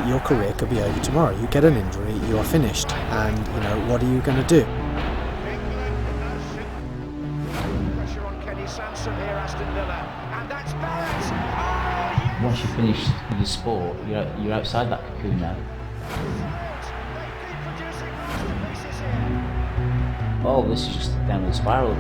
Your career could be over tomorrow. You get an injury, you are finished, and what are you going to do? Once you finish with your sport, you're outside that cocoon now. Oh, this is just a downward spiral.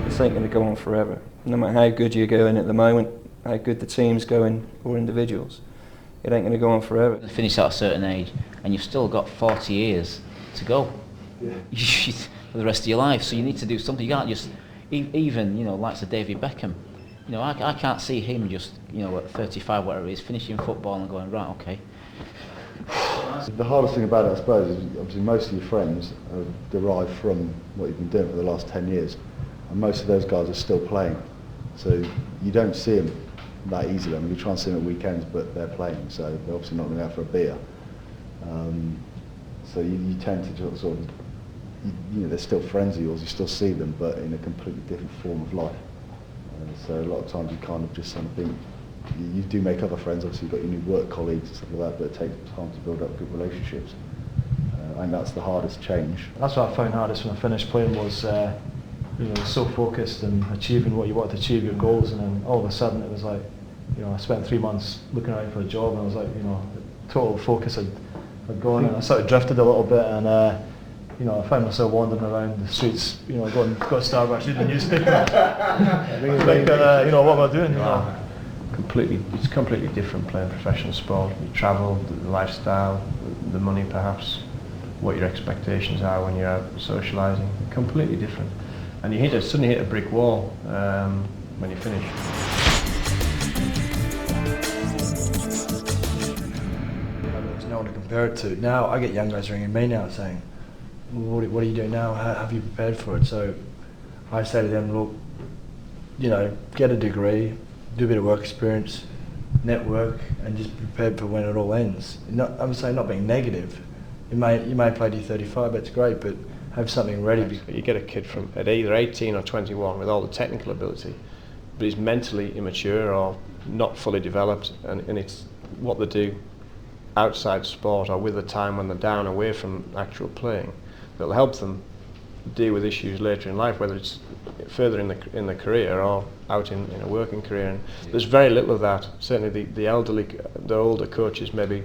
This ain't going to go on forever. No matter how good you're going at the moment, how good the team's going, or individuals, it ain't going to go on forever. You finish at a certain age, and you've still got 40 years to go. Yeah. For the rest of your life, so you need to do something. You can't just, even like David Beckham. I can't see him just at 35, whatever it is, finishing football and going, right, okay. The hardest thing about it, I suppose, is obviously most of your friends are derived from what you've been doing for the last 10 years, and most of those guys are still playing. So you don't see them that easily. I mean, you try and see them at weekends, but they're playing, so they're obviously not going to go out for a beer. So you tend to sort of, they're still friends of yours, you still see them, but in a completely different form of life. So a lot of times you kind of just kind of think, you do make other friends, obviously you've got your new work colleagues and stuff like that, but it takes time to build up good relationships. And that's the hardest change. That's what I found hardest when I finished playing was, so focused and achieving what you wanted to achieve, your goals, and then all of a sudden it was like, I spent 3 months looking around for a job, and I was like, total focus had gone, and I sort of drifted a little bit, and I found myself wandering around the streets, got Starbucks, reading the newspaper. What am I doing? It's completely different playing professional sport. You travel, the lifestyle, the money perhaps, what your expectations are when you're out socialising, completely different. And you suddenly hit a brick wall when you finish. There's no one to compare it to. Now I get young guys ringing me now saying, what are you doing now? How have you prepared for it? So I say to them, look, get a degree, do a bit of work experience, network, and just be prepared for when it all ends. I'm saying not being negative. You may play to 35, that's great, but have something ready. You get a kid from at either 18 or 21 with all the technical ability, but he's mentally immature or not fully developed, and it's what they do outside sport or with the time when they're down away from actual playing that'll help them deal with issues later in life, whether it's further in the career or out in a working career. And there's very little of that. Certainly the older coaches maybe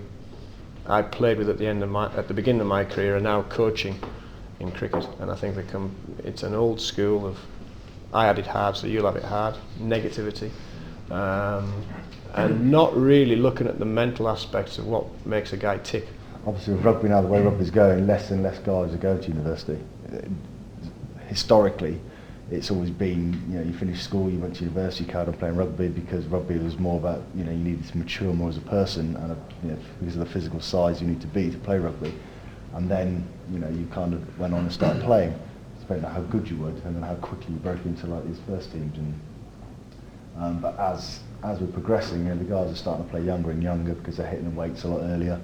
I played with at the beginning of my career are now coaching in cricket, and I think it's an old school of I had it hard, so you'll have it hard, negativity, and not really looking at the mental aspects of what makes a guy tick. Obviously with rugby now, the way rugby's going, less and less guys are going to university. Historically, it's always been, you finished school, you went to university, you carried on playing rugby because rugby was more about, you needed to mature more as a person, and because of the physical size you need to be to play rugby. And then, you kind of went on and started playing, depending on how good you were, depending on how quickly you broke into like these first teams. And but as we're progressing, the guys are starting to play younger and younger because they're hitting the weights a lot earlier.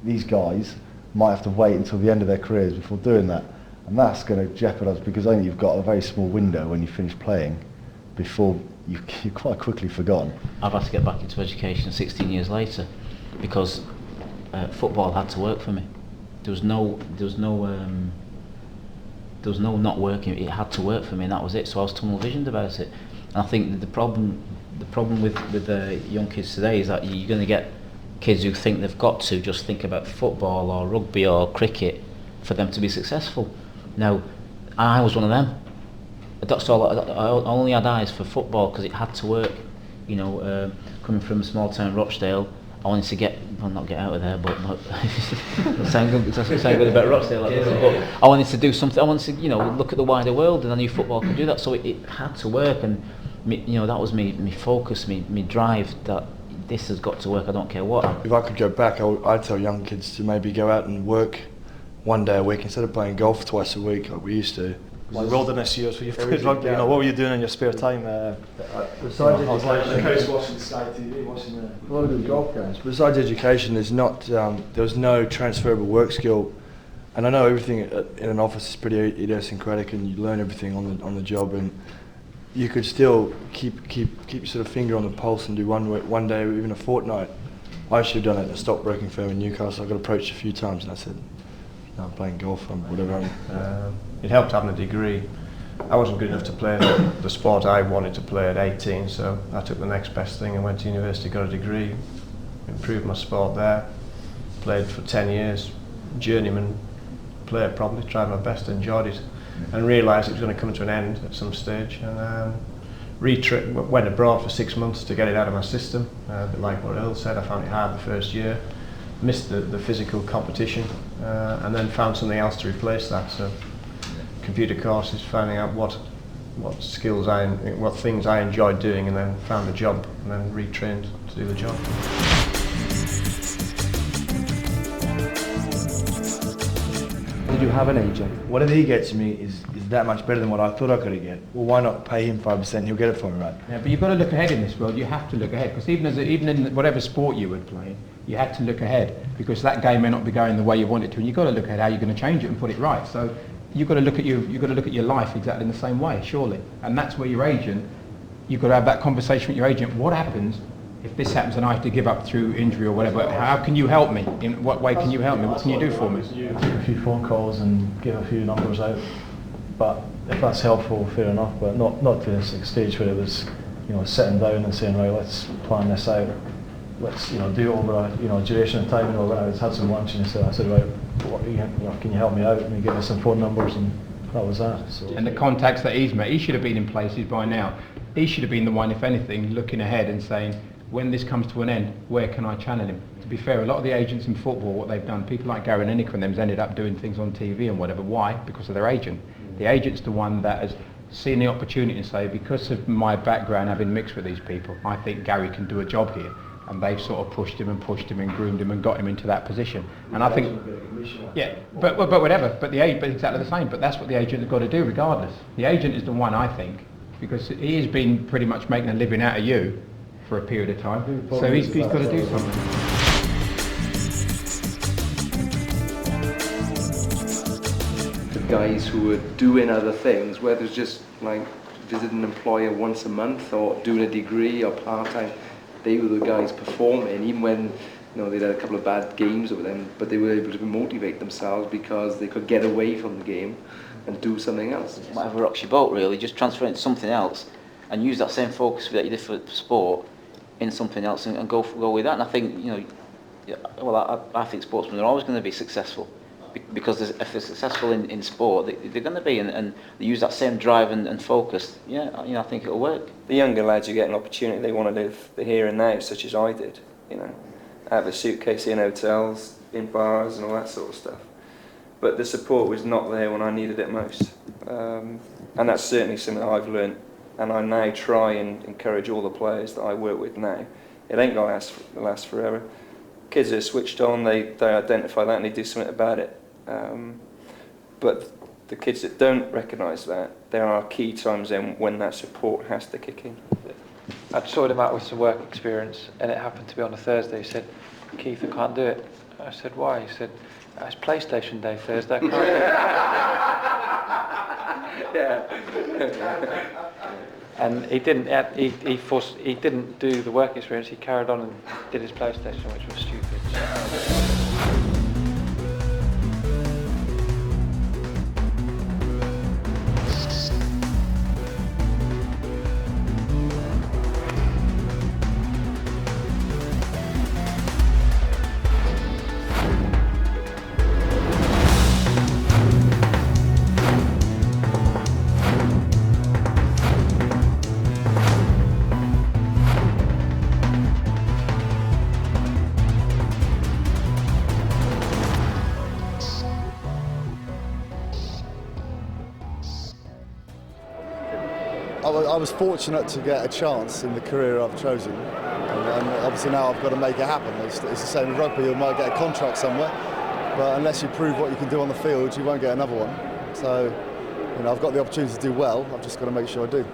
These guys might have to wait until the end of their careers before doing that, and that's going to jeopardise, because only you've got a very small window when you finish playing before you're quite quickly forgotten. I've had to get back into education 16 years later because football had to work for me. There was no not working. It had to work for me, and that was it. So I was tunnel visioned about it. And I think that the problem with the young kids today is that you're going to get kids who think they've got to just think about football or rugby or cricket for them to be successful. Now, I was one of them. That's all. I only had eyes for football because it had to work. Coming from a small town, Rochdale, I wanted to not get out of there, but it doesn't sound good about Rochdale. But I wanted to do something. I wanted to, look at the wider world, and I knew football could do that. So it had to work, and that was me focus, me drive. That this has got to work. I don't care what. If I could go back, I'd tell young kids to maybe go out and work one day a week instead of playing golf twice a week like we used to. Like wilderness years where you played rugby, what were you doing in your spare time? Besides education, watching Sky TV, watching a lot of good golf games. Besides education, there was no transferable work skill And I know everything in an office is pretty idiosyncratic, and you learn everything on the job, and you could still keep your sort of finger on the pulse and do one day or even a fortnight. I should have done it at a stockbroking firm in Newcastle. I got approached a few times and I said, no, I'm playing golf, I'm whatever. It helped having a degree. I wasn't good enough to play the sport I wanted to play at 18, so I took the next best thing and went to university, got a degree, improved my sport there, played for 10 years, journeyman player probably, tried my best, enjoyed it, and realised it was going to come to an end at some stage, and went abroad for 6 months to get it out of my system, a bit like what Earl said. I found it hard the first year, missed the physical competition, and then found something else to replace that. So computer courses, finding out what skills what things I enjoyed doing, and then found a job, and then retrained to do the job. Did you have an agent? Whatever he gets me is that much better than what I thought I could get. Well, why not pay him 5%? He'll get it for me, right? Yeah, but you've got to look ahead in this world. You have to look ahead, because even in whatever sport you would play, you had to look ahead, because that game may not be going the way you want it to, and you've got to look ahead how you're going to change it and put it right. So you've got to look at your life exactly in the same way, surely. And that's where your agent, you've got to have that conversation with your agent. What happens if this happens and I have to give up through injury or whatever? How can you help me? In what way can you help me? What can you do for me? Take a few phone calls and give a few numbers out. But if that's helpful, fair enough. But not to this stage where it was, sitting down and saying, right, let's plan this out. Let's do it over a duration of time. When I had some lunch and I said, right, can you help me out? And he gave me some phone numbers, and that was that. So. And the contacts that he's made, he should have been in places by now. He should have been the one, if anything, looking ahead and saying, when this comes to an end, where can I channel him? To be fair, a lot of the agents in football, what they've done, people like Gary Lineker and them's ended up doing things on TV and whatever. Why? Because of their agent. The agent's the one that has seen the opportunity and say, because of my background having mixed with these people, I think Gary can do a job here. And they've sort of pushed him and groomed him and got him into that position. And I think, yeah, but whatever. But exactly the same. But that's what the agent has got to do, regardless. The agent is the one, I think, because he has been pretty much making a living out of you for a period of time. So he's got to do something. The guys who were doing other things, whether it's just like visiting an employer once a month or doing a degree or part-time, they were the guys performing, even when they'd had a couple of bad games over them, but they were able to motivate themselves because they could get away from the game and do something else. Whatever rocks your boat, really, just transfer it into something else and use that same focus that you did for sport in something else and go with that. And I think, I think sportsmen are always going to be successful, because if they're successful in sport, they're going to be, and they use that same drive and focus. I think it'll work. The younger lads who get an opportunity, they want to live the here and now, such as I did. Have a suitcase in hotels, in bars, and all that sort of stuff. But the support was not there when I needed it most, and that's certainly something that I've learned. And I now try and encourage all the players that I work with now. It ain't going to last forever. Kids are switched on, they identify that and they do something about it. But the kids that don't recognise that, there are key times then when that support has to kick in. I sorted him out with some work experience, and it happened to be on a Thursday. He said, Keith, I can't do it. I said, why? He said, it's PlayStation Day Thursday. Yeah. And he didn't. He didn't do the work experience. He carried on and did his PlayStation, which was stupid. I was fortunate to get a chance in the career I've chosen, and obviously now I've got to make it happen. It's the same with rugby. You might get a contract somewhere, but unless you prove what you can do on the field, you won't get another one. So, I've got the opportunity to do well. I've just got to make sure I do.